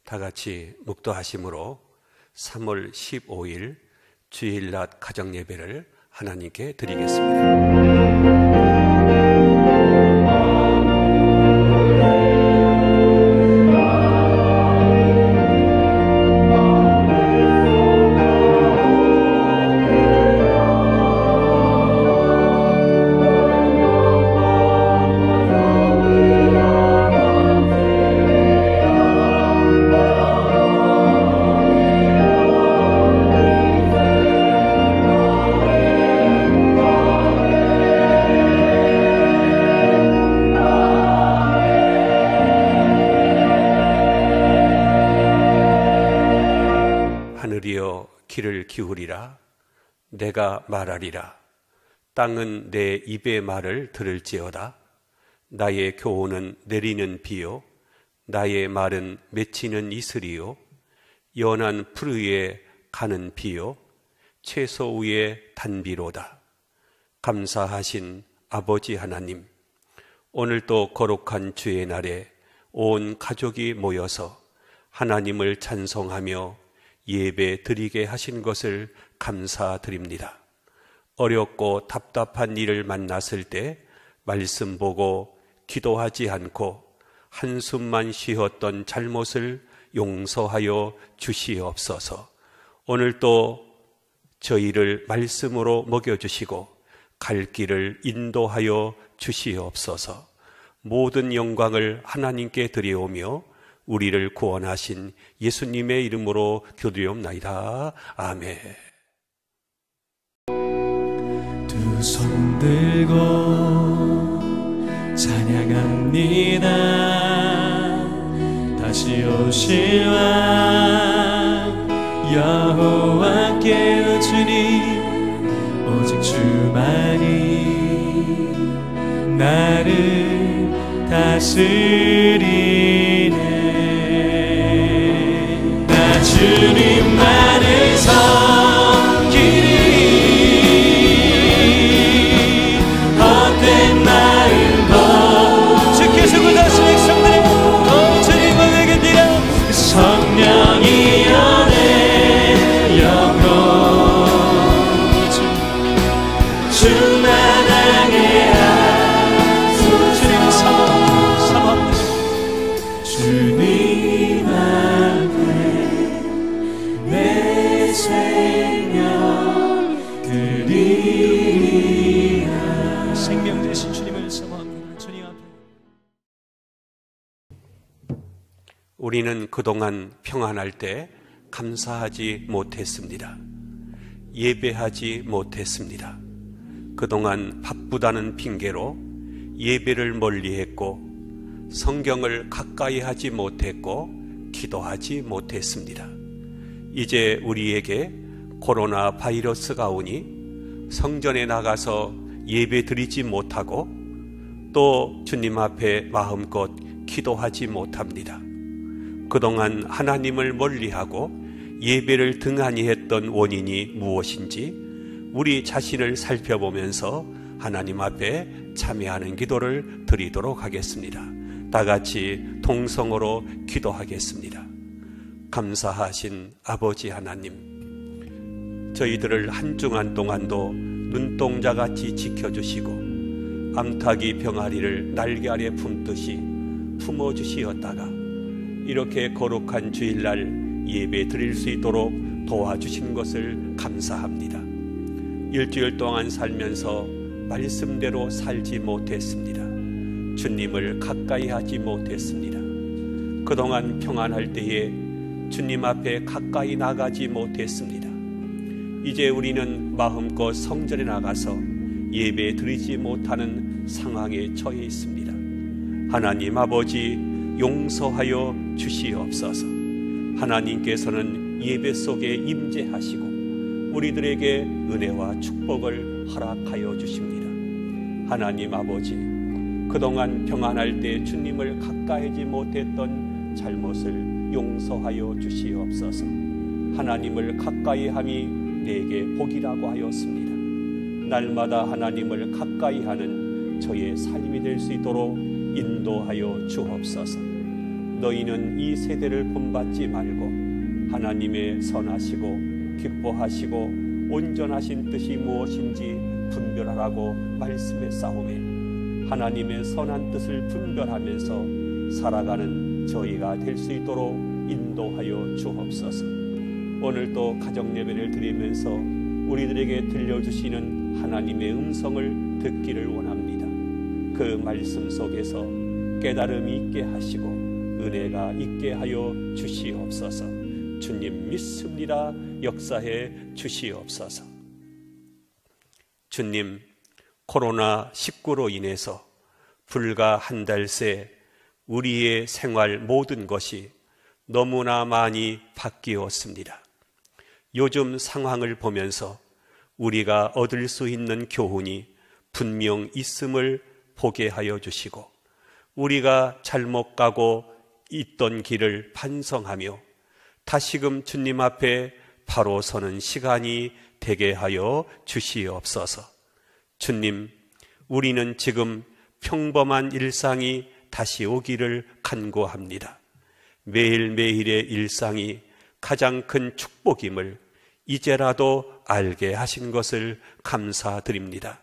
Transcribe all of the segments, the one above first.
다 같이 묵도하심으로 3월 15일 주일낮 가정예배를 하나님께 드리겠습니다. 하늘이여 귀를 기울이라. 내가 말하리라. 땅은 내 입의 말을 들을지어다. 나의 교훈은 내리는 비요, 나의 말은 맺히는 이슬이요, 연한 풀 위에 가는 비요, 채소 위에 단비로다. 감사하신 아버지 하나님, 오늘도 거룩한 주의 날에 온 가족이 모여서 하나님을 찬송하며 예배 드리게 하신 것을 감사드립니다. 어렵고 답답한 일을 만났을 때 말씀 보고 기도하지 않고 한숨만 쉬었던 잘못을 용서하여 주시옵소서. 오늘도 저희를 말씀으로 먹여주시고 갈 길을 인도하여 주시옵소서. 모든 영광을 하나님께 드리오며 우리를 구원하신 예수님의 이름으로 기도드리옵나이다. 아멘. 두 손 들고 찬양합니다. 다시 오실 왕 여호와께 주님, 오직 주만이 나를 다스리네. 주님만을 섬기리. 헛된 마음도 주께서 구하신 백성들의 주님을 외게니라. 성령이 연애 영로 주만 향해 주님 삼아 주님 앞에 내 생명 드리리라. 생명 되신 주님을 사모합니다. 주님 앞에. 우리는 그동안 평안할 때 감사하지 못했습니다. 예배하지 못했습니다. 그동안 바쁘다는 핑계로 예배를 멀리했고 성경을 가까이 하지 못했고 기도하지 못했습니다. 이제 우리에게 코로나 바이러스가 오니 성전에 나가서 예배 드리지 못하고 또 주님 앞에 마음껏 기도하지 못합니다. 그동안 하나님을 멀리하고 예배를 등한히 했던 원인이 무엇인지 우리 자신을 살펴보면서 하나님 앞에 참여하는 기도를 드리도록 하겠습니다. 다 같이 동성으로 기도하겠습니다. 감사하신 아버지 하나님, 저희들을 한 주간 동안도 눈동자같이 지켜주시고 암탉이 병아리를 날개 아래 품듯이 품어주시었다가 이렇게 거룩한 주일날 예배 드릴 수 있도록 도와주신 것을 감사합니다. 일주일 동안 살면서 말씀대로 살지 못했습니다. 주님을 가까이 하지 못했습니다. 그동안 평안할 때에 주님 앞에 가까이 나가지 못했습니다. 이제 우리는 마음껏 성전에 나가서 예배 드리지 못하는 상황에 처해 있습니다. 하나님 아버지, 용서하여 주시옵소서. 하나님께서는 예배 속에 임재하시고 우리들에게 은혜와 축복을 허락하여 주십니다. 하나님 아버지, 그동안 평안할 때 주님을 가까이 하지 못했던 잘못을 용서하여 주시옵소서. 하나님을 가까이 함이 내게 복이라고 하였습니다. 날마다 하나님을 가까이 하는 저의 삶이 될 수 있도록 인도하여 주옵소서. 너희는 이 세대를 본받지 말고 하나님의 선하시고 기뻐하시고 온전하신 뜻이 무엇인지 분별하라고 말씀했사오매 하나님의 선한 뜻을 분별하면서 살아가는 저희가 될 수 있도록 인도하여 주옵소서. 오늘도 가정 예배를 드리면서 우리들에게 들려주시는 하나님의 음성을 듣기를 원합니다. 그 말씀 속에서 깨달음이 있게 하시고 은혜가 있게 하여 주시옵소서. 주님 믿습니다. 역사해 주시옵소서. 주님, 코로나19로 인해서 불과 한 달 새 우리의 생활 모든 것이 너무나 많이 바뀌었습니다. 요즘 상황을 보면서 우리가 얻을 수 있는 교훈이 분명 있음을 보게 하여 주시고 우리가 잘못 가고 있던 길을 반성하며 다시금 주님 앞에 바로 서는 시간이 되게 하여 주시옵소서. 주님, 우리는 지금 평범한 일상이 다시 오기를 간구합니다. 매일매일의 일상이 가장 큰 축복임을 이제라도 알게 하신 것을 감사드립니다.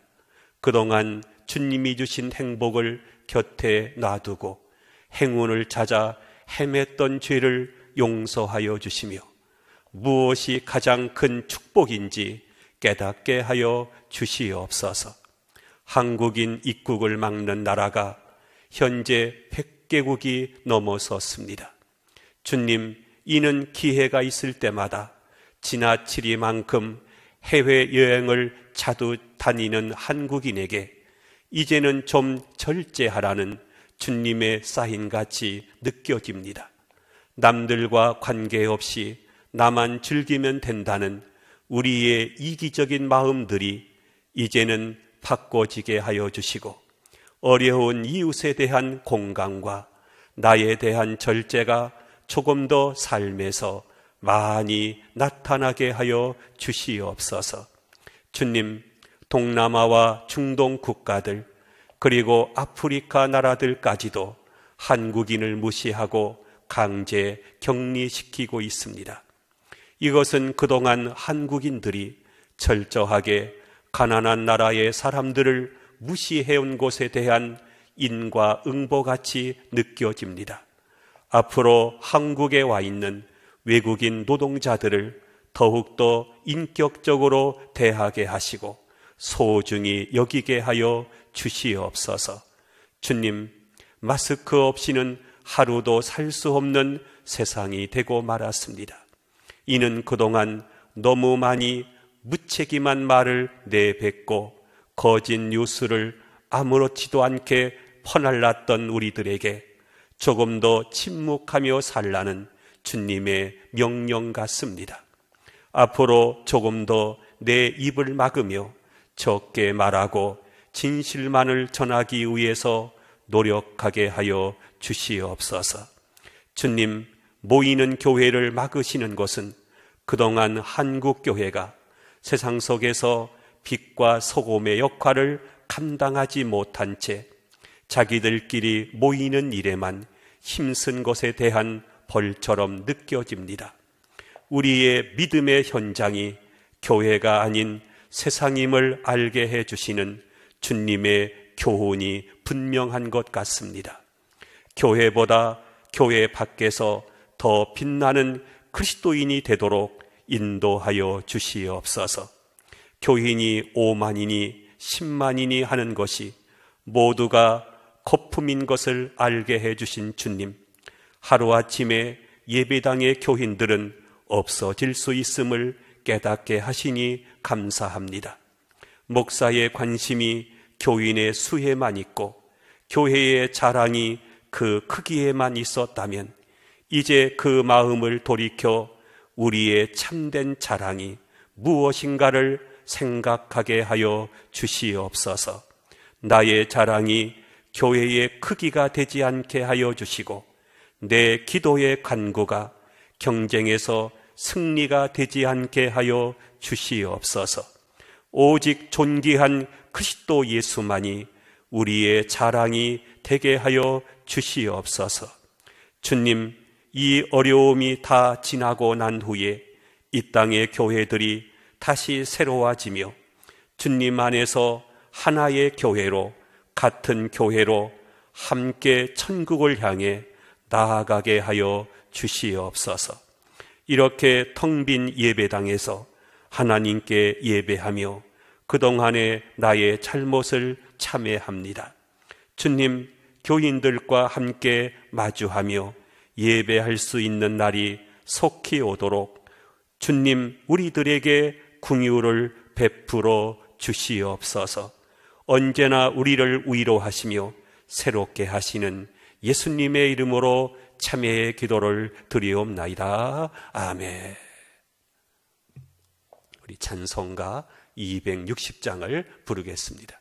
그동안 주님이 주신 행복을 곁에 놔두고 행운을 찾아 헤맸던 죄를 용서하여 주시며 무엇이 가장 큰 축복인지 깨닫게 하여 주시옵소서. 한국인 입국을 막는 나라가 현재 100개국이 넘어섰습니다. 주님, 이는 기회가 있을 때마다 지나치리만큼 해외여행을 자주 다니는 한국인에게 이제는 좀 절제하라는 주님의 사인같이 느껴집니다. 남들과 관계없이 나만 즐기면 된다는 우리의 이기적인 마음들이 이제는 바꿔지게 하여 주시고 어려운 이웃에 대한 공감과 나에 대한 절제가 조금 더 삶에서 많이 나타나게 하여 주시옵소서. 주님, 동남아와 중동 국가들 그리고 아프리카 나라들까지도 한국인을 무시하고 강제 격리시키고 있습니다. 이것은 그동안 한국인들이 철저하게 가난한 나라의 사람들을 무시해온 것에 대한 인과응보같이 느껴집니다. 앞으로 한국에 와 있는 외국인 노동자들을 더욱더 인격적으로 대하게 하시고 소중히 여기게 하여 주시옵소서. 주님, 마스크 없이는 하루도 살 수 없는 세상이 되고 말았습니다. 이는 그동안 너무 많이 무책임한 말을 내뱉고 거짓 뉴스를 아무렇지도 않게 퍼날랐던 우리들에게 조금 더 침묵하며 살라는 주님의 명령 같습니다. 앞으로 조금 더 내 입을 막으며 적게 말하고 진실만을 전하기 위해서 노력하게 하여 주시옵소서. 주님, 모이는 교회를 막으시는 것은 그동안 한국 교회가 세상 속에서 빛과 소금의 역할을 감당하지 못한 채 자기들끼리 모이는 일에만 힘쓴 것에 대한 벌처럼 느껴집니다. 우리의 믿음의 현장이 교회가 아닌 세상임을 알게 해주시는 주님의 교훈이 분명한 것 같습니다. 교회보다 교회 밖에서 더 빛나는 그리스도인이 되도록 인도하여 주시옵소서. 교인이 5만이니 10만이니 하는 것이 모두가 거품인 것을 알게 해주신 주님, 하루아침에 예배당의 교인들은 없어질 수 있음을 깨닫게 하시니 감사합니다. 목사의 관심이 교인의 수에만 있고 교회의 자랑이 그 크기에만 있었다면 이제 그 마음을 돌이켜 우리의 참된 자랑이 무엇인가를 생각하게 하여 주시옵소서. 나의 자랑이 교회의 크기가 되지 않게 하여 주시고 내 기도의 간구가 경쟁에서 승리가 되지 않게 하여 주시옵소서. 오직 존귀한 그리스도 예수만이 우리의 자랑이 되게 하여 주시옵소서. 주님, 이 어려움이 다 지나고 난 후에 이 땅의 교회들이 다시 새로워지며 주님 안에서 하나의 교회로, 같은 교회로 함께 천국을 향해 나아가게 하여 주시옵소서. 이렇게 텅 빈 예배당에서 하나님께 예배하며 그동안의 나의 잘못을 참회합니다. 주님, 교인들과 함께 마주하며 예배할 수 있는 날이 속히 오도록 주님, 우리들에게 긍휼을 베풀어 주시옵소서. 언제나 우리를 위로하시며 새롭게 하시는 예수님의 이름으로 참회의 기도를 드리옵나이다. 아멘. 우리 찬송가 260장을 부르겠습니다.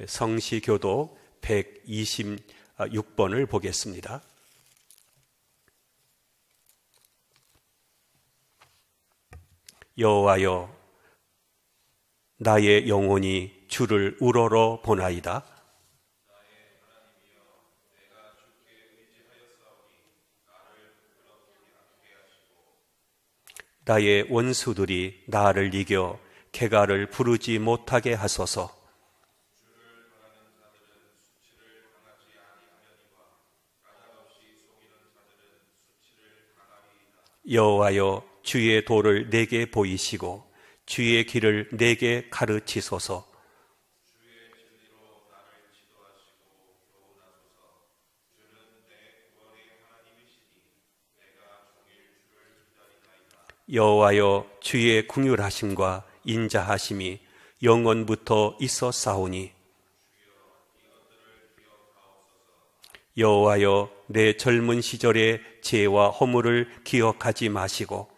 성시교도 126번을 보겠습니다. 여호와여, 나의 영혼이 주를 우러러 보나이다. 나의 원수들이 나를 이겨 곶가를 부르지 못하게 하소서. 여호와여, 주의 도를 내게 보이시고 주의 길을 내게 가르치소서. 여호와여, 주의 긍휼하심과 인자하심이 영원부터 있었사오니 여호와여, 내 젊은 시절의 죄와 허물을 기억하지 마시고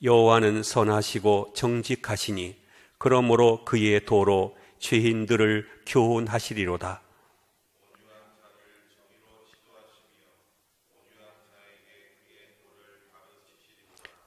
여호와는 선하시고 정직하시니 그러므로 그의 도로 죄인들을 교훈하시리로다.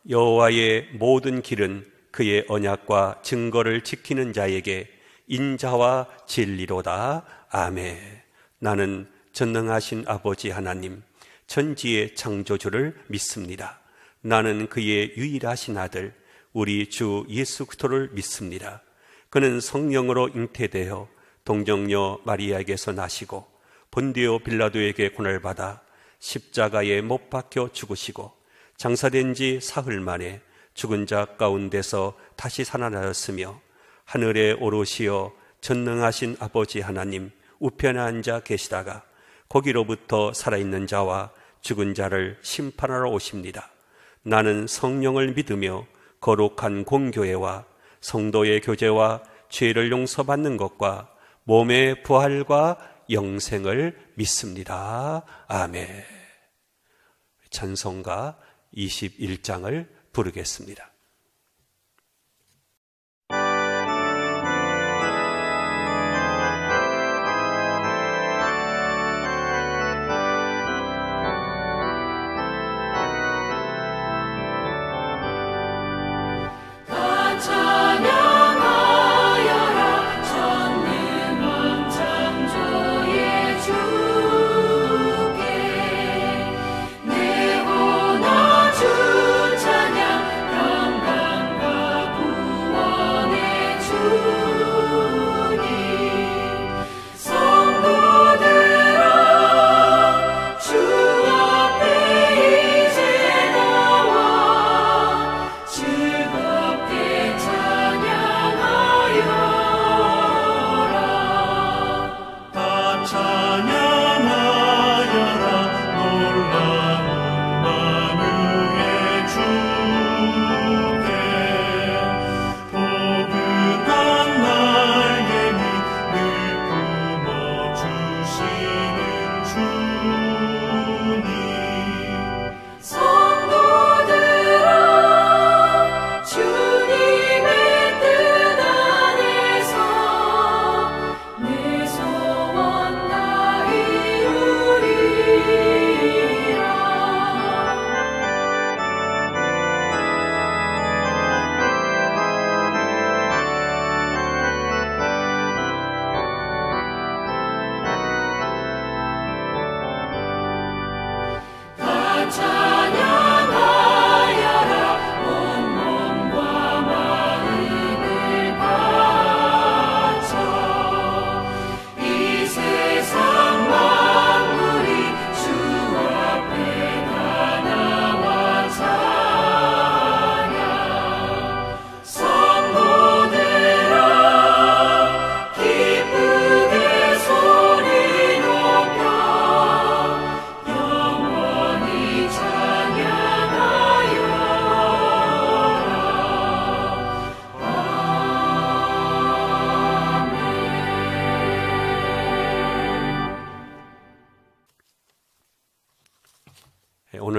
여호와의 모든 길은 그의 언약과 증거를 지키는 자에게 인자와 진리로다. 아멘. 나는 전능하신 아버지 하나님, 천지의 창조주를 믿습니다. 나는 그의 유일하신 아들 우리 주 예수 그리스도를 믿습니다. 그는 성령으로 잉태되어 동정녀 마리아에게서 나시고 본디오 빌라도에게 고난받아 십자가에 못 박혀 죽으시고 장사된 지 사흘 만에 죽은 자 가운데서 다시 살아나셨으며 하늘에 오르시어 전능하신 아버지 하나님 우편에 앉아 계시다가 거기로부터 살아있는 자와 죽은 자를 심판하러 오십니다. 나는 성령을 믿으며 거룩한 공교회와 성도의 교제와 죄를 용서받는 것과 몸의 부활과 영생을 믿습니다. 아멘. 찬송가 21장을 부르겠습니다.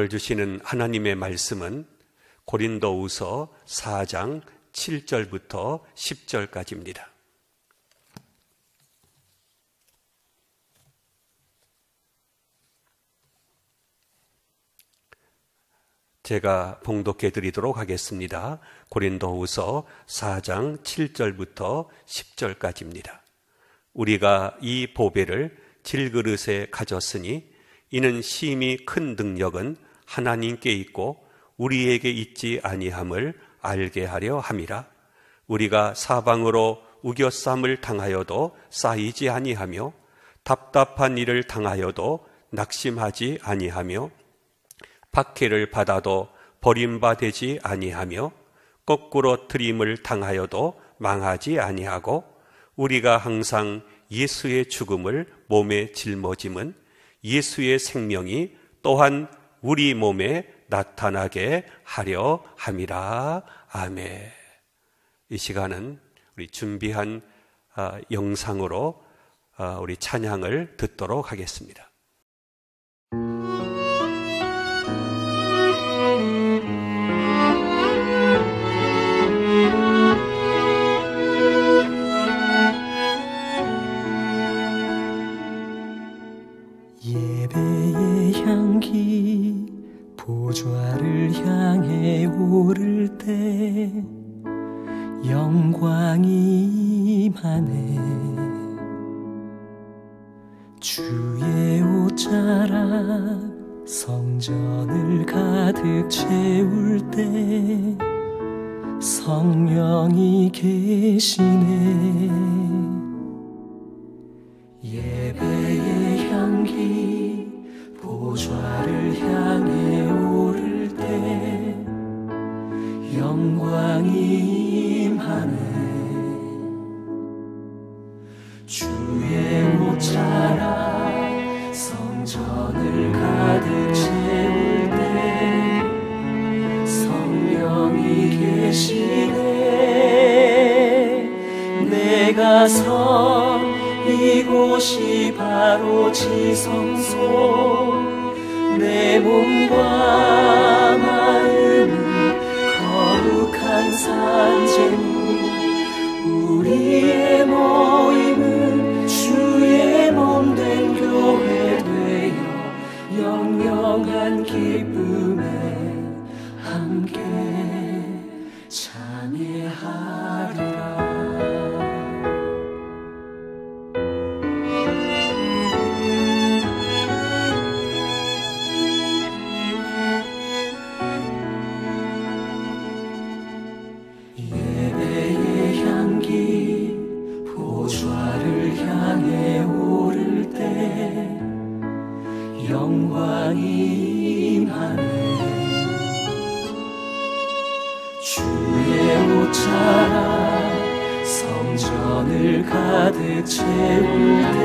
오늘 주시는 하나님의 말씀은 고린도후서 4장 7절부터 10절까지입니다. 제가 봉독해 드리도록 하겠습니다. 고린도후서 4장 7절부터 10절까지입니다. 우리가 이 보배를 질그릇에 가졌으니 이는 심히 큰 능력은 하나님께 있고 우리에게 있지 아니함을 알게 하려 함이라. 우리가 사방으로 우겨쌈을 당하여도 쌓이지 아니하며 답답한 일을 당하여도 낙심하지 아니하며 박해를 받아도 버림받지 아니하며 거꾸로 트림을 당하여도 망하지 아니하고 우리가 항상 예수의 죽음을 몸의 짊어짐은 예수의 생명이 또한 우리 몸에 나타나게 하려 함이라. 아멘. 이 시간은 우리 준비한 영상으로 우리 찬양을 듣도록 하겠습니다. 예배의 향기 보좌를 향해 오를 때 영광이 임하네. 주의 옷자락 성전을 가득 채울 때 성령이 계시네. 예배의 향기 보좌를 향해 오를 때 영광이 임하네. 주의 옷자락 성전을 가득 채울 때 성령이 계시네. 내가 선 이곳이 바로 지성소. 내 몸과 마음은 거룩한 산재물. 우리의 모임은 주의 몸된 교회 되어 영영한 기쁨에 함께 참여하리라. 영광이 임하네. 주의 옷자락 성전을 가득 채울 때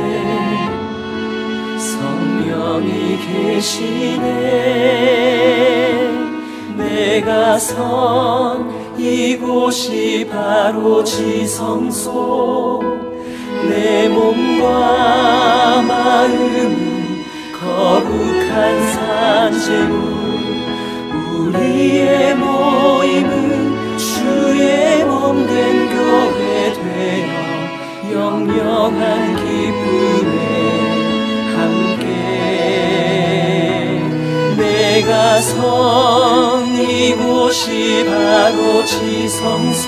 성령이 계시네. 내가 선 이곳이 바로 지성소. 내 몸과 마음은 거룩한 산재물. 우리의 모임은 주의 몸된 교회 되어 영영한 기쁨에 함께. 내가 선 이곳이 바로 지성소.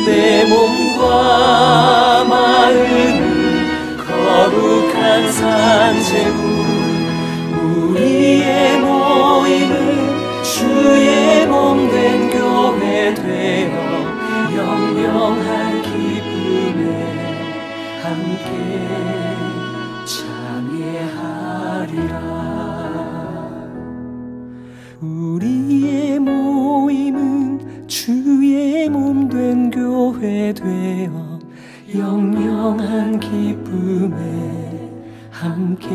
내 몸과 마음은 거룩한 산재물. 우리의 모임은 주의 몸된 교회 되어 영영한 기쁨에 함께 참여하리라. 우리의 모임은 주의 몸된 교회 되어 영영한 기쁨에 함께.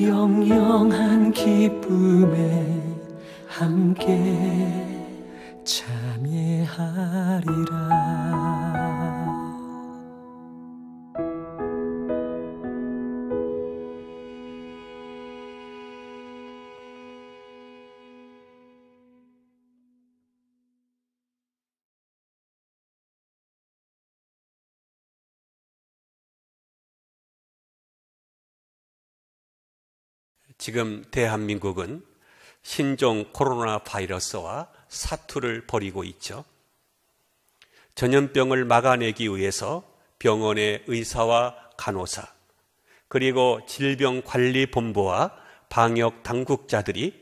영영한 기쁨에 함께 참여하리라. 지금 대한민국은 신종 코로나 바이러스와 사투를 벌이고 있죠. 전염병을 막아내기 위해서 병원의 의사와 간호사, 그리고 질병관리본부와 방역 당국자들이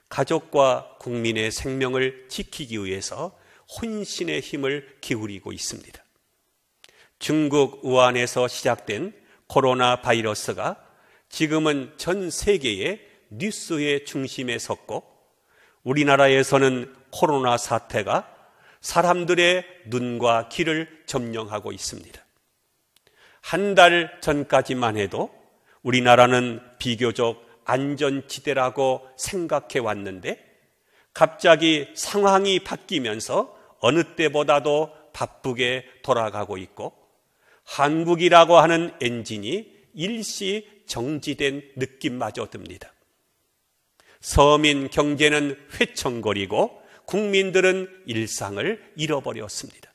가족과 국민의 생명을 지키기 위해서 혼신의 힘을 기울이고 있습니다. 중국 우한에서 시작된 코로나 바이러스가 지금은 전 세계의 뉴스의 중심에 섰고, 우리나라에서는 코로나 사태가 사람들의 눈과 귀를 점령하고 있습니다. 한 달 전까지만 해도 우리나라는 비교적 안전지대라고 생각해 왔는데 갑자기 상황이 바뀌면서 어느 때보다도 바쁘게 돌아가고 있고 한국이라고 하는 엔진이 일시 정지된 느낌마저 듭니다. 서민 경제는 휘청거리고 국민들은 일상을 잃어버렸습니다.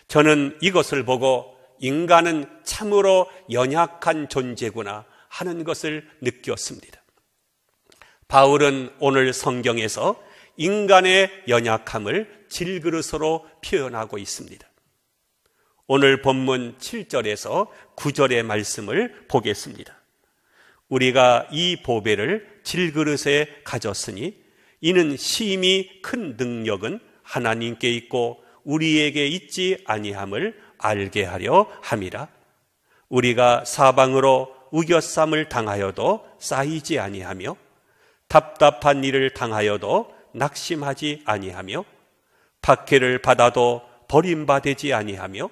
저는 이것을 보고 인간은 참으로 연약한 존재구나 하는 것을 느꼈습니다. 바울은 오늘 성경에서 인간의 연약함을 질그릇으로 표현하고 있습니다. 오늘 본문 7절에서 9절의 말씀을 보겠습니다. 우리가 이 보배를 질그릇에 가졌으니 이는 심히 큰 능력은 하나님께 있고 우리에게 있지 아니함을 알게 하려 함이라. 우리가 사방으로 우겨쌈을 당하여도 쌓이지 아니하며 답답한 일을 당하여도 낙심하지 아니하며 박해를 받아도 버림받지 아니하며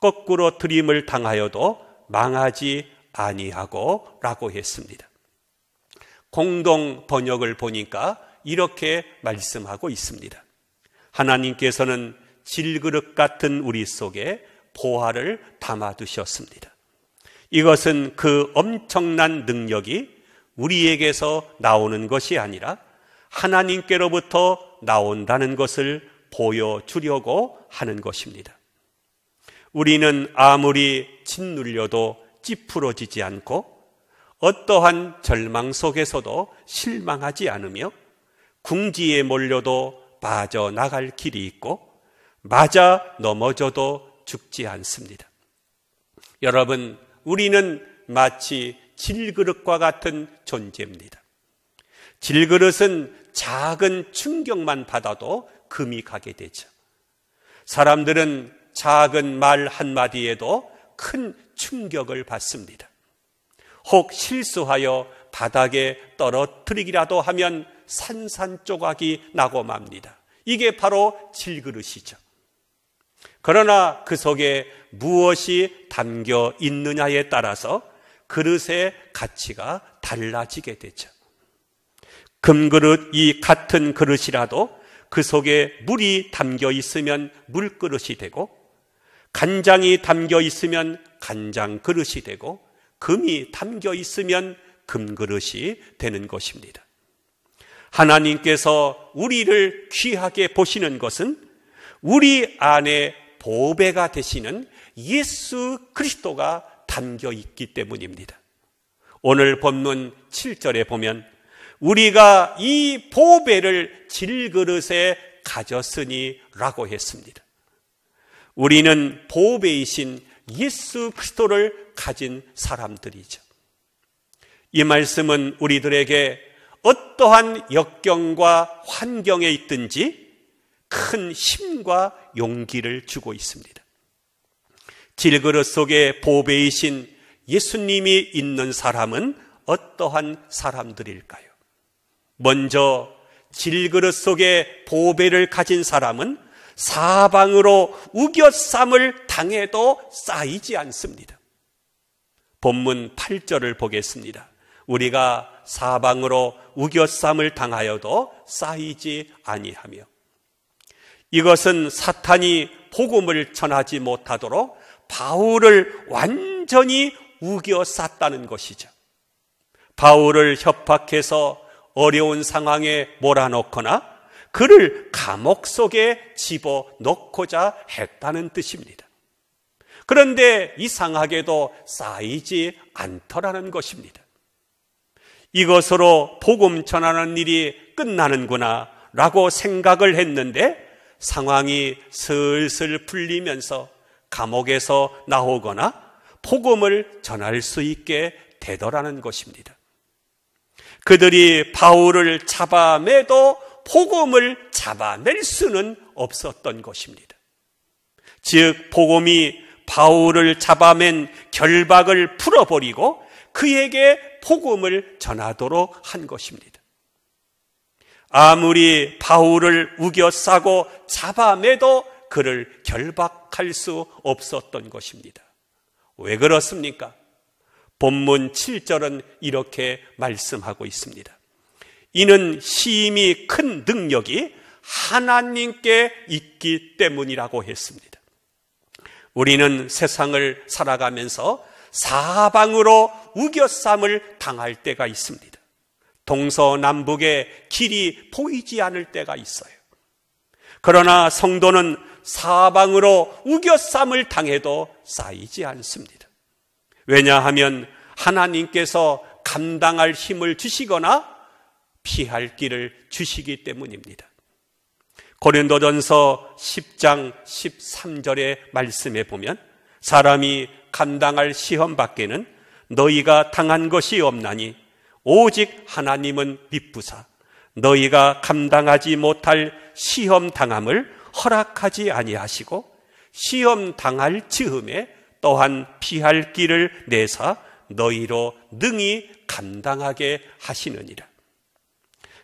거꾸로 들임을 당하여도 망하지 아니하고 라고 했습니다. 공동 번역을 보니까 이렇게 말씀하고 있습니다. 하나님께서는 질그릇 같은 우리 속에 보화를 담아두셨습니다. 이것은 그 엄청난 능력이 우리에게서 나오는 것이 아니라 하나님께로부터 나온다는 것을 보여주려고 하는 것입니다. 우리는 아무리 짓눌려도 찌푸러지지 않고 어떠한 절망 속에서도 실망하지 않으며 궁지에 몰려도 빠져나갈 길이 있고 맞아 넘어져도 죽지 않습니다. 여러분, 우리는 마치 질그릇과 같은 존재입니다. 질그릇은 작은 충격만 받아도 금이 가게 되죠. 사람들은 작은 말 한마디에도 큰 충격을 받습니다. 혹 실수하여 바닥에 떨어뜨리기라도 하면 산산조각이 나고 맙니다. 이게 바로 질그릇이죠. 그러나 그 속에 무엇이 담겨 있느냐에 따라서 그릇의 가치가 달라지게 되죠. 금그릇이 같은 그릇이라도 그 속에 물이 담겨 있으면 물그릇이 되고 간장이 담겨 있으면 간장 그릇이 되고 금이 담겨 있으면 금그릇이 되는 것입니다. 하나님께서 우리를 귀하게 보시는 것은 우리 안에 보배가 되시는 예수 그리스도가 담겨 있기 때문입니다. 오늘 본문 7절에 보면 우리가 이 보배를 질그릇에 가졌으니 라고 했습니다. 우리는 보배이신 예수 그리스도를 가진 사람들이죠. 이 말씀은 우리들에게 어떠한 역경과 환경에 있든지 큰 힘과 용기를 주고 있습니다. 질그릇 속에 보배이신 예수님이 있는 사람은 어떠한 사람들일까요? 먼저 질그릇 속에 보배를 가진 사람은 사방으로 우겨쌈을 당해도 쌓이지 않습니다. 본문 8절을 보겠습니다. 우리가 사방으로 우겨쌈을 당하여도 쌓이지 아니하며, 이것은 사탄이 복음을 전하지 못하도록 바울을 완전히 우겨쌌다는 것이죠. 바울을 협박해서 어려운 상황에 몰아넣거나 그를 감옥 속에 집어넣고자 했다는 뜻입니다. 그런데 이상하게도 쌓이지 않더라는 것입니다. 이것으로 복음 전하는 일이 끝나는구나 라고 생각을 했는데 상황이 슬슬 풀리면서 감옥에서 나오거나 복음을 전할 수 있게 되더라는 것입니다. 그들이 바울을 잡아매도 복음을 잡아낼 수는 없었던 것입니다. 즉 복음이 바울을 잡아맨 결박을 풀어버리고 그에게 복음을 전하도록 한 것입니다. 아무리 바울을 우겨싸고 잡아매도 그를 결박할 수 없었던 것입니다. 왜 그렇습니까? 본문 7절은 이렇게 말씀하고 있습니다. 이는 심히 큰 능력이 하나님께 있기 때문이라고 했습니다. 우리는 세상을 살아가면서 사방으로 우겨쌈을 당할 때가 있습니다. 동서남북의 길이 보이지 않을 때가 있어요. 그러나 성도는 사방으로 우겨쌈을 당해도 쌓이지 않습니다. 왜냐하면 하나님께서 감당할 힘을 주시거나 피할 길을 주시기 때문입니다. 고린도전서 10장 13절의 말씀에 보면 사람이 감당할 시험 밖에는 너희가 당한 것이 없나니 오직 하나님은 미쁘사 너희가 감당하지 못할 시험 당함을 허락하지 아니하시고 시험 당할 즈음에 또한 피할 길을 내사 너희로 능히 감당하게 하시느니라.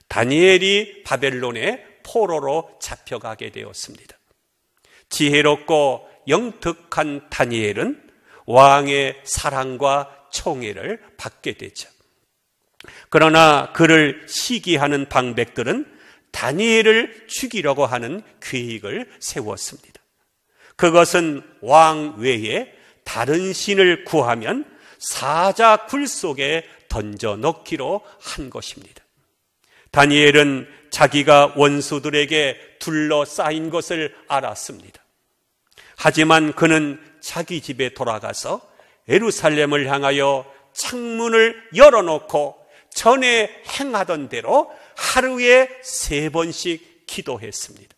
다니엘이 바벨론의 포로로 잡혀가게 되었습니다. 지혜롭고 영특한 다니엘은 왕의 사랑과 총애를 받게 되죠. 그러나 그를 시기하는 방백들은 다니엘을 죽이려고 하는 계획을 세웠습니다. 그것은 왕 외에 다른 신을 구하면 사자 굴 속에 던져 넣기로 한 것입니다. 다니엘은 자기가 원수들에게 둘러싸인 것을 알았습니다. 하지만 그는 자기 집에 돌아가서 예루살렘을 향하여 창문을 열어놓고 전에 행하던 대로 하루에 3번씩 기도했습니다.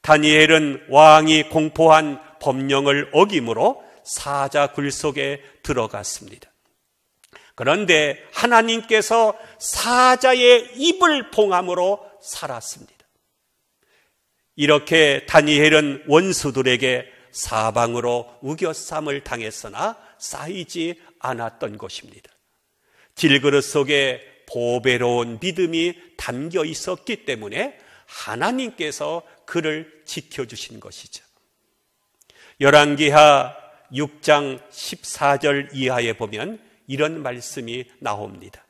다니엘은 왕이 공포한 법령을 어김으로 사자 굴 속에 들어갔습니다. 그런데 하나님께서 사자의 입을 봉함으로 살았습니다. 이렇게 다니엘은 원수들에게 사방으로 우겨쌈을 당했으나 쌓이지 않았던 것입니다. 질그릇 속에 보배로운 믿음이 담겨 있었기 때문에 하나님께서 그를 지켜주신 것이죠. 열왕기하 6장 14절 이하에 보면 이런 말씀이 나옵니다.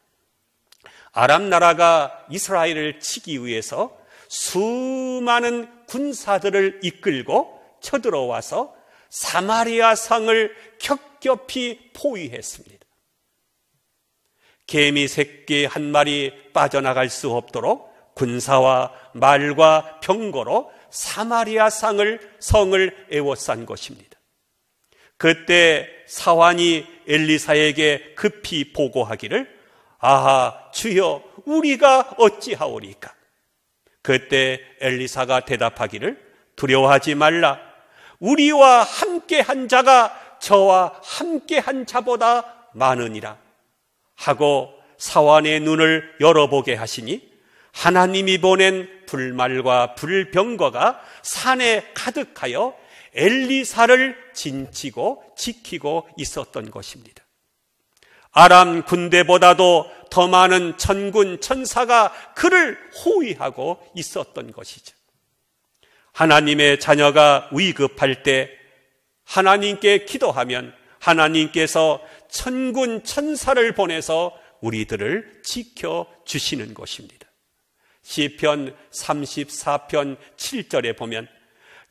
아람 나라가 이스라엘을 치기 위해서 수많은 군사들을 이끌고 쳐들어와서 사마리아 성을 겹겹이 포위했습니다. 개미 새끼 한 마리 빠져나갈 수 없도록 군사와 말과 병거로 사마리아 성을 에워싼 것입니다. 그때 사환이 엘리사에게 급히 보고하기를 아하 주여 우리가 어찌하오리까? 그때 엘리사가 대답하기를 두려워하지 말라. 우리와 함께한 자가 저와 함께한 자보다 많으니라 하고 사환의 눈을 열어보게 하시니 하나님이 보낸 불말과 불병거가 산에 가득하여 엘리사를 진치고 지키고 있었던 것입니다. 아람 군대보다도 더 많은 천군 천사가 그를 호위하고 있었던 것이죠. 하나님의 자녀가 위급할 때 하나님께 기도하면 하나님께서 천군 천사를 보내서 우리들을 지켜주시는 것입니다. 시편 34편 7절에 보면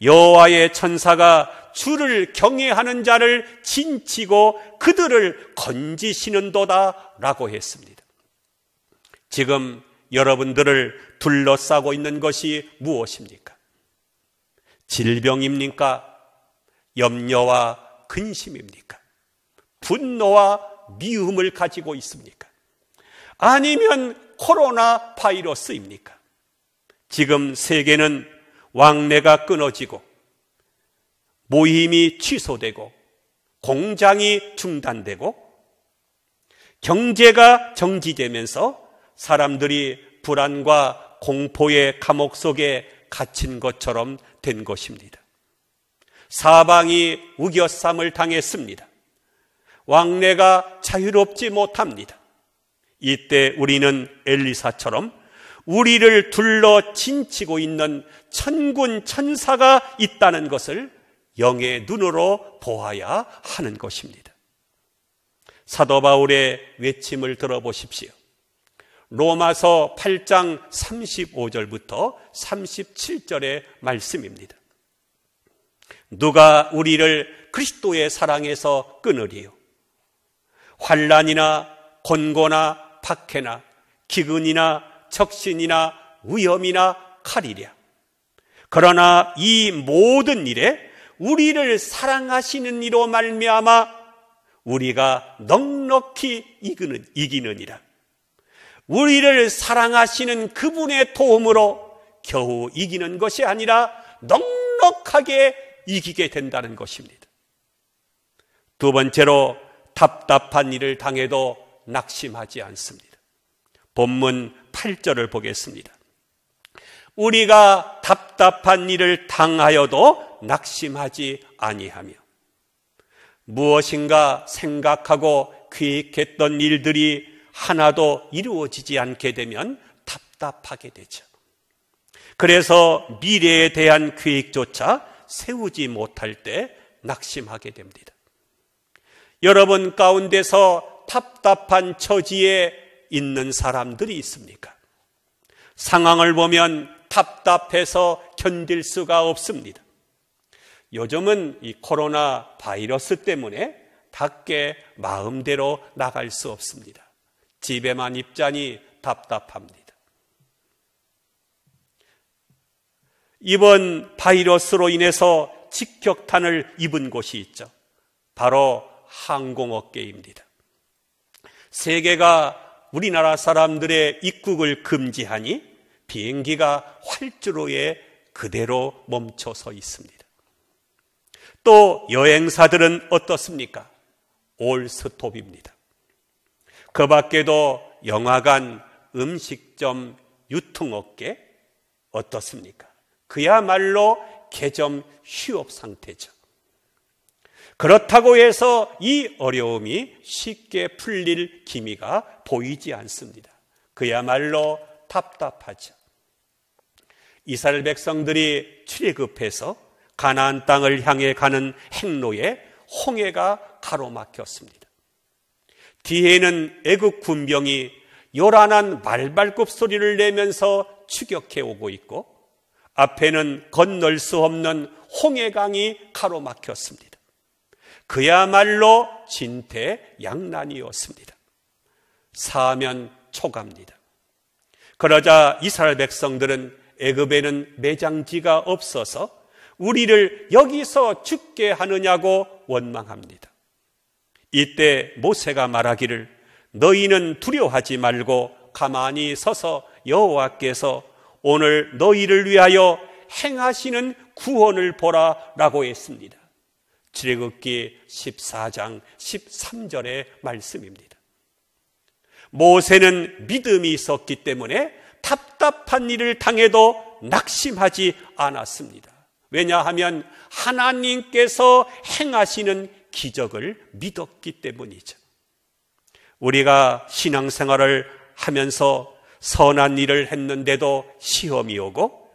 여호와의 천사가 주를 경외하는 자를 진치고 그들을 건지시는도다 라고 했습니다. 지금 여러분들을 둘러싸고 있는 것이 무엇입니까? 질병입니까? 염려와 근심입니까? 분노와 미움을 가지고 있습니까? 아니면 코로나 바이러스입니까? 지금 세계는 왕래가 끊어지고 모임이 취소되고 공장이 중단되고 경제가 정지되면서 사람들이 불안과 공포의 감옥 속에 갇힌 것처럼 된 것입니다. 사방이 우겨쌈을 당했습니다. 왕래가 자유롭지 못합니다. 이때 우리는 엘리사처럼 우리를 둘러 진치고 있는 천군 천사가 있다는 것을 영의 눈으로 보아야 하는 것입니다. 사도 바울의 외침을 들어보십시오. 로마서 8장 35절부터 37절의 말씀입니다. 누가 우리를 그리스도의 사랑에서 끊으리요? 환난이나 곤고나 박해나 기근이나 적신이나 위험이나 칼이랴. 그러나 이 모든 일에 우리를 사랑하시는 이로 말미암아 우리가 넉넉히 이기느니라. 우리를 사랑하시는 그분의 도움으로 겨우 이기는 것이 아니라 넉넉하게 이기게 된다는 것입니다. 두 번째로, 답답한 일을 당해도 낙심하지 않습니다. 본문 8절을 보겠습니다. 우리가 답답한 일을 당하여도 낙심하지 아니하며, 무엇인가 생각하고 계획했던 일들이 하나도 이루어지지 않게 되면 답답하게 되죠. 그래서 미래에 대한 계획조차 세우지 못할 때 낙심하게 됩니다. 여러분 가운데서 답답한 처지에 있는 사람들이 있습니까? 상황을 보면 답답해서 견딜 수가 없습니다. 요즘은 이 코로나 바이러스 때문에 밖에 마음대로 나갈 수 없습니다. 집에만 입자니 답답합니다. 이번 바이러스로 인해서 직격탄을 입은 곳이 있죠. 바로 항공업계입니다. 세계가 우리나라 사람들의 입국을 금지하니 비행기가 활주로에 그대로 멈춰서 있습니다. 또 여행사들은 어떻습니까? 올스톱입니다. 그 밖에도 영화관, 음식점, 유통업계 어떻습니까? 그야말로 개점 휴업 상태죠. 그렇다고 해서 이 어려움이 쉽게 풀릴 기미가 보이지 않습니다. 그야말로 답답하죠. 이스라엘 백성들이 출애굽해서 가나안 땅을 향해 가는 행로에 홍해가 가로막혔습니다. 뒤에는 애국 군병이 요란한 말발굽 소리를 내면서 추격해 오고 있고, 앞에는 건널 수 없는 홍해강이 가로막혔습니다. 그야말로 진퇴양난이었습니다. 사면초가입니다. 그러자 이스라엘 백성들은 애굽에는 매장지가 없어서 우리를 여기서 죽게 하느냐고 원망합니다. 이때 모세가 말하기를, 너희는 두려워하지 말고 가만히 서서 여호와께서 오늘 너희를 위하여 행하시는 구원을 보라 라고 했습니다. 출애굽기 14장 13절의 말씀입니다. 모세는 믿음이 있었기 때문에 답답한 일을 당해도 낙심하지 않았습니다. 왜냐하면 하나님께서 행하시는 기적을 믿었기 때문이죠. 우리가 신앙생활을 하면서 선한 일을 했는데도 시험이 오고,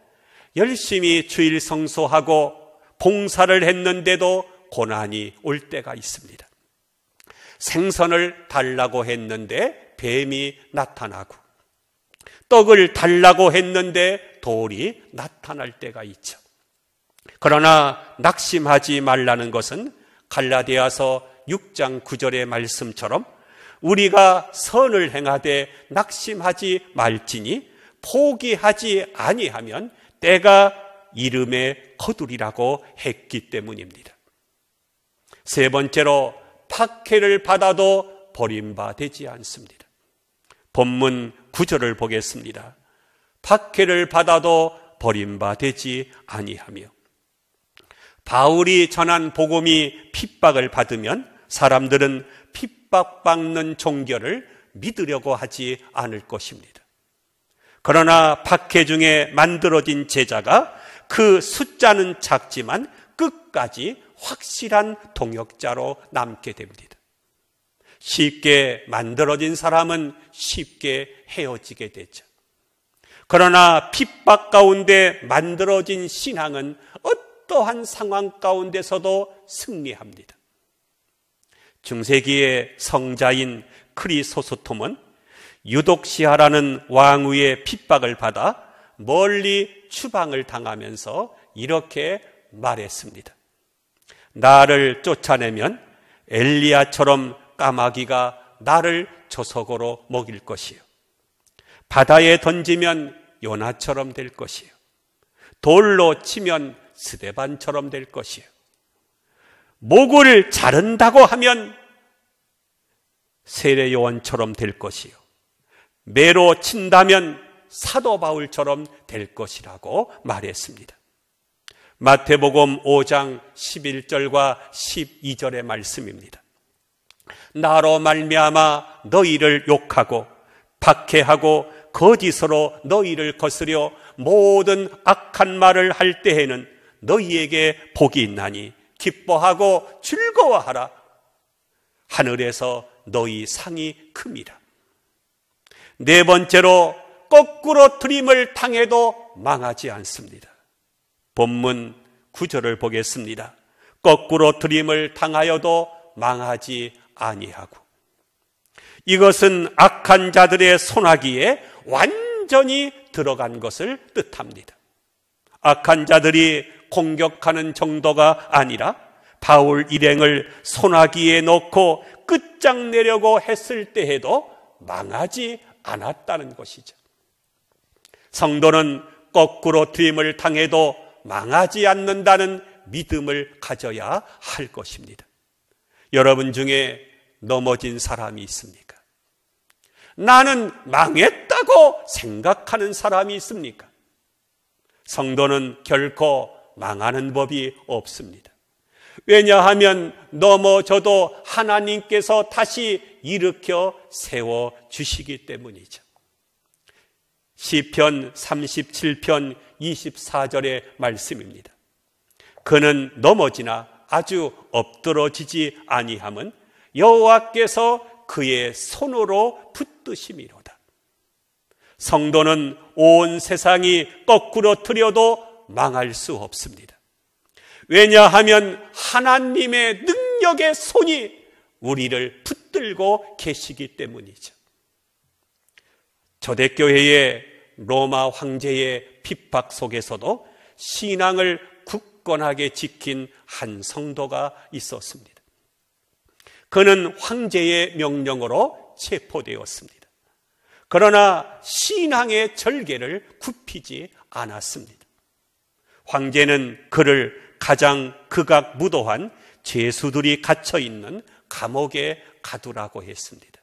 열심히 주일 성소하고 봉사를 했는데도 고난이 올 때가 있습니다. 생선을 달라고 했는데 뱀이 나타나고, 떡을 달라고 했는데 돌이 나타날 때가 있죠. 그러나 낙심하지 말라는 것은 갈라디아서 6장 9절의 말씀처럼 우리가 선을 행하되 낙심하지 말지니 포기하지 아니하면 때가 이름에 거두리라고 했기 때문입니다. 세 번째로, 박해를 받아도 버림받지 않습니다. 본문 9절을 보겠습니다. 박해를 받아도 버림받지 아니하며. 바울이 전한 복음이 핍박을 받으면 사람들은 핍박받는 종교를 믿으려고 하지 않을 것입니다. 그러나 박해 중에 만들어진 제자가 그 숫자는 작지만 끝까지 확실한 동역자로 남게 됩니다. 쉽게 만들어진 사람은 쉽게 헤어지게 되죠. 그러나 핍박 가운데 만들어진 신앙은 어떠한 상황 가운데서도 승리합니다. 중세기의 성자인 크리소스톰은 유독시아라는 왕후의 핍박을 받아 멀리 추방을 당하면서 이렇게 말했습니다. 나를 쫓아내면 엘리야처럼 까마귀가 나를 조석으로 먹일 것이요, 바다에 던지면 요나처럼 될 것이요, 돌로 치면 스데반처럼 될 것이요, 목을 자른다고 하면 세례요한처럼 될 것이요, 매로 친다면 사도 바울처럼 될 것이라고 말했습니다. 마태복음 5장 11절과 12절의 말씀입니다. 나로 말미암아 너희를 욕하고 박해하고 거짓으로 너희를 거스려 모든 악한 말을 할 때에는 너희에게 복이 있나니 기뻐하고 즐거워하라. 하늘에서 너희 상이 큼이라. 네 번째로, 거꾸로 트림을 당해도 망하지 않습니다. 본문 9절을 보겠습니다. 거꾸로 트림을 당하여도 망하지 아니하고. 이것은 악한 자들의 손아귀에 완전히 들어간 것을 뜻합니다. 악한 자들이 공격하는 정도가 아니라 바울 일행을 손아귀에 넣고 끝장내려고 했을 때에도 망하지 않았다는 것이죠. 성도는 거꾸로 트림을 당해도 망하지 않는다는 믿음을 가져야 할 것입니다. 여러분 중에 넘어진 사람이 있습니까? 나는 망했다고 생각하는 사람이 있습니까? 성도는 결코 망하는 법이 없습니다. 왜냐하면 넘어져도 하나님께서 다시 일으켜 세워주시기 때문이죠. 시편 37편 24절의 말씀입니다. 그는 넘어지나 아주 엎드러지지 아니함은 여호와께서 그의 손으로 붙드심이로다. 성도는 온 세상이 거꾸로 틀어도 망할 수 없습니다. 왜냐하면 하나님의 능력의 손이 우리를 붙들고 계시기 때문이죠. 초대교회의 로마 황제의 핍박 속에서도 신앙을 굳건하게 지킨 한 성도가 있었습니다. 그는 황제의 명령으로 체포되었습니다. 그러나 신앙의 절개를 굽히지 않았습니다. 황제는 그를 가장 극악무도한 죄수들이 갇혀있는 감옥에 가두라고 했습니다.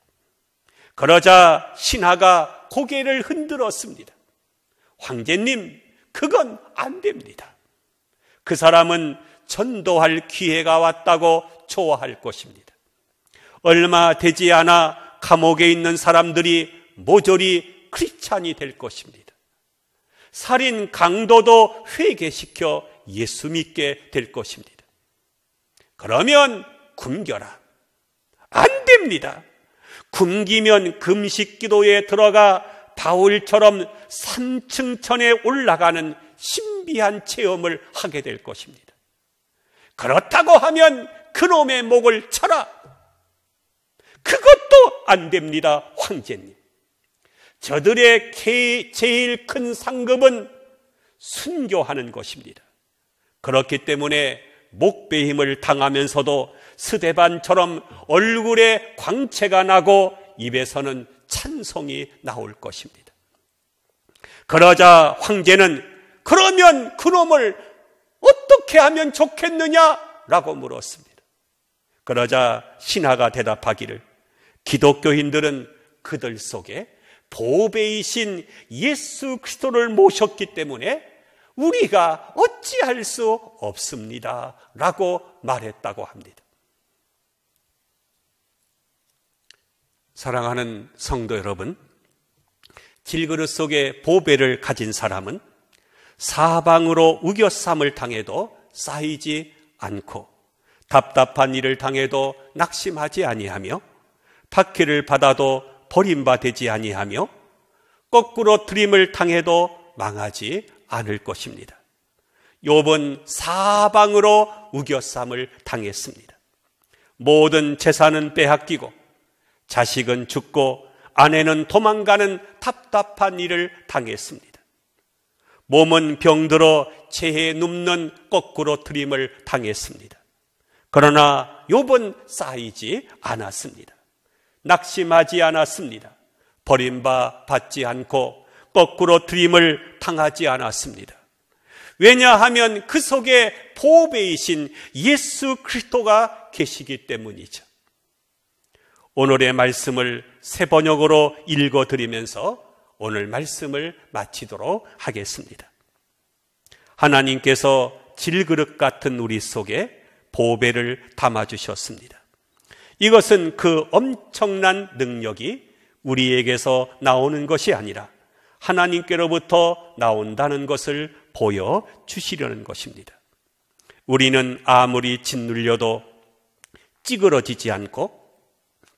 그러자 신하가 고개를 흔들었습니다. 황제님, 그건 안 됩니다. 그 사람은 전도할 기회가 왔다고 좋아할 것입니다. 얼마 되지 않아 감옥에 있는 사람들이 모조리 크리스찬이 될 것입니다. 살인 강도도 회개시켜 예수 믿게 될 것입니다. 그러면 굶겨라. 안 됩니다. 굶기면 금식 기도에 들어가 바울처럼 산층천에 올라가는 신비한 체험을 하게 될 것입니다. 그렇다고 하면 그놈의 목을 쳐라. 그것도 안 됩니다, 황제님. 저들의 제일 큰 상급은 순교하는 것입니다. 그렇기 때문에 목베임을 당하면서도 스데반처럼 얼굴에 광채가 나고 입에서는 찬송이 나올 것입니다. 그러자 황제는 그러면 그놈을 어떻게 하면 좋겠느냐라고 물었습니다. 그러자 신하가 대답하기를 기독교인들은 그들 속에 보배이신 예수 그리스도를 모셨기 때문에 우리가 어찌할 수 없습니다 라고 말했다고 합니다. 사랑하는 성도 여러분, 질그릇 속에 보배를 가진 사람은 사방으로 우겨쌈을 당해도 쌓이지 않고 답답한 일을 당해도 낙심하지 아니하며 박해를 받아도 버림받지 아니하며 거꾸로 트림을 당해도 망하지 않을 것입니다. 욥은 사방으로 우겨쌈을 당했습니다. 모든 재산은 빼앗기고 자식은 죽고 아내는 도망가는 답답한 일을 당했습니다. 몸은 병들어 체해 눕는 거꾸로 트림을 당했습니다. 그러나 욥은 쌓이지 않았습니다. 낙심하지 않았습니다. 버림받지 않고 거꾸로 트림을 당하지 않았습니다. 왜냐하면 그 속에 보배이신 예수 그리스도가 계시기 때문이죠. 오늘의 말씀을 새 번역으로 읽어드리면서 오늘 말씀을 마치도록 하겠습니다. 하나님께서 질그릇 같은 우리 속에 보배를 담아주셨습니다. 이것은 그 엄청난 능력이 우리에게서 나오는 것이 아니라 하나님께로부터 나온다는 것을 보여주시려는 것입니다. 우리는 아무리 짓눌려도 찌그러지지 않고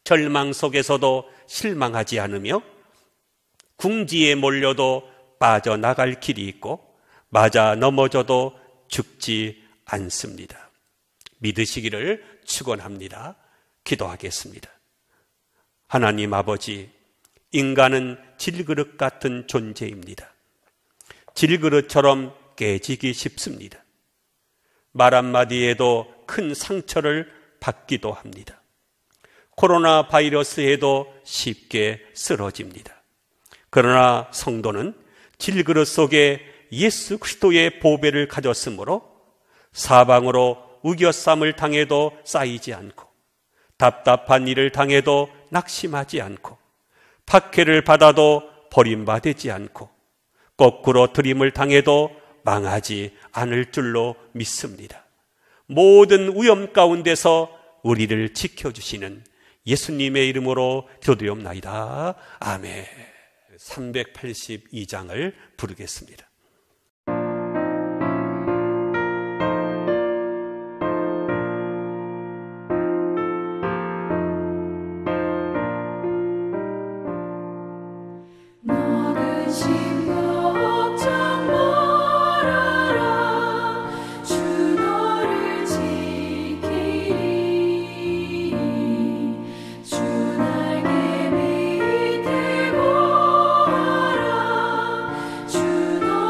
절망 속에서도 실망하지 않으며 궁지에 몰려도 빠져나갈 길이 있고 맞아 넘어져도 죽지 않습니다. 믿으시기를 축원합니다. 기도하겠습니다. 하나님 아버지, 인간은 질그릇 같은 존재입니다. 질그릇처럼 깨지기 쉽습니다. 말 한마디에도 큰 상처를 받기도 합니다. 코로나 바이러스에도 쉽게 쓰러집니다. 그러나 성도는 질그릇 속에 예수 그리스도의 보배를 가졌으므로 사방으로 우겨쌈을 당해도 쌓이지 않고 답답한 일을 당해도 낙심하지 않고 박해를 받아도 버림받지 않고 거꾸로 들임을 당해도 망하지 않을 줄로 믿습니다. 모든 위험 가운데서 우리를 지켜주시는 예수님의 이름으로 기도드리옵나이다. 아멘. 382장을 부르겠습니다. 주너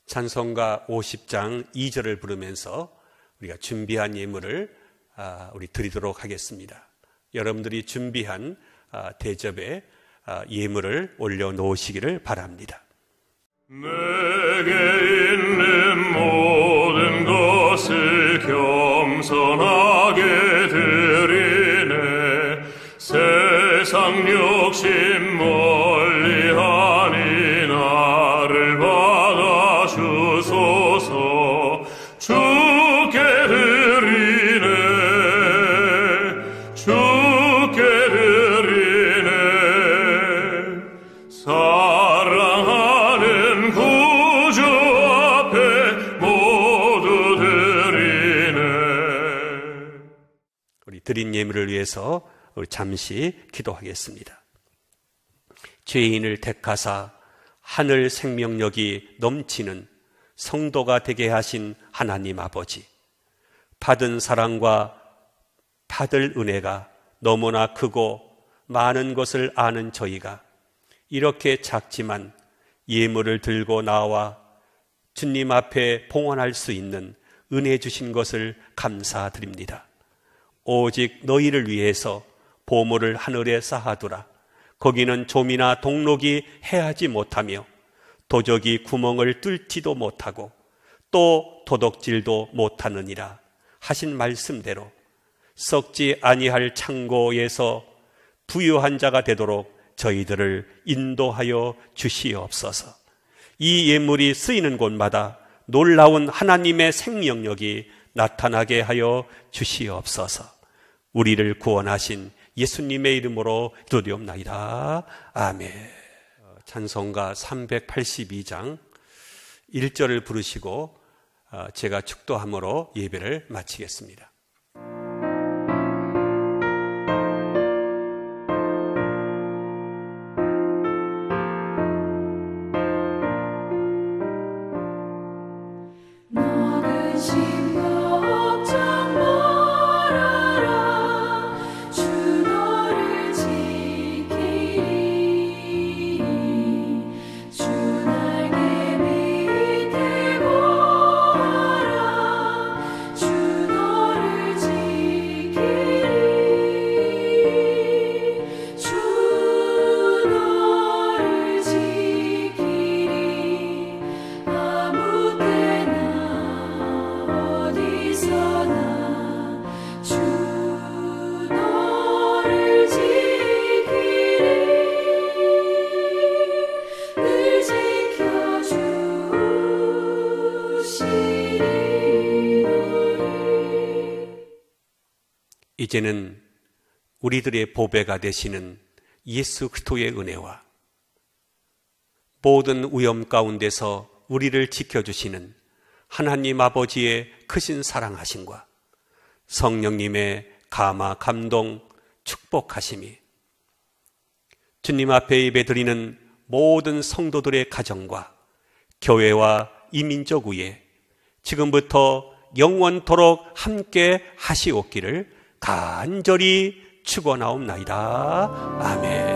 찬송가 50장 2절을 부르면서 우리가 준비한 예물을 우리 드리도록 하겠습니다. 여러분들이 준비한 대접에 예물을 올려놓으시기를 바랍니다. 내게 있는 모든 것을 겸손하게 드리네. 세상 욕심 멀리하니 나를 받아 주소서. 주께 드리네, 주께 드리네. 사랑하는 구주 앞에 모두 드리네. 우리 드린 예물을 위해서 우리 잠시 기도하겠습니다. 죄인을 택하사 하늘 생명력이 넘치는 성도가 되게 하신 하나님 아버지, 받은 사랑과 받을 은혜가 너무나 크고 많은 것을 아는 저희가 이렇게 작지만 예물을 들고 나와 주님 앞에 봉헌할 수 있는 은혜 주신 것을 감사드립니다. 오직 너희를 위해서 보물을 하늘에 쌓아두라. 거기는 좀이나 동록이 해하지 못하며 도적이 구멍을 뚫지도 못하고 또 도둑질도 못하느니라 하신 말씀대로 썩지 아니할 창고에서 부유한 자가 되도록 저희들을 인도하여 주시옵소서. 이 예물이 쓰이는 곳마다 놀라운 하나님의 생명력이 나타나게 하여 주시옵소서. 우리를 구원하신 예수님의 이름으로 기도드리옵나이다. 아멘. 찬송가 382장 1절을 부르시고 제가 축도함으로 예배를 마치겠습니다. 이제는 우리들의 보배가 되시는 예수 그리스도의 은혜와 모든 위험 가운데서 우리를 지켜주시는 하나님 아버지의 크신 사랑하심과 성령님의 감화 감동 축복하심이 주님 앞에 예배드리는 모든 성도들의 가정과 교회와 이민족 위에 지금부터 영원토록 함께 하시옵기를 간절히 축원하옵나이다. 아멘.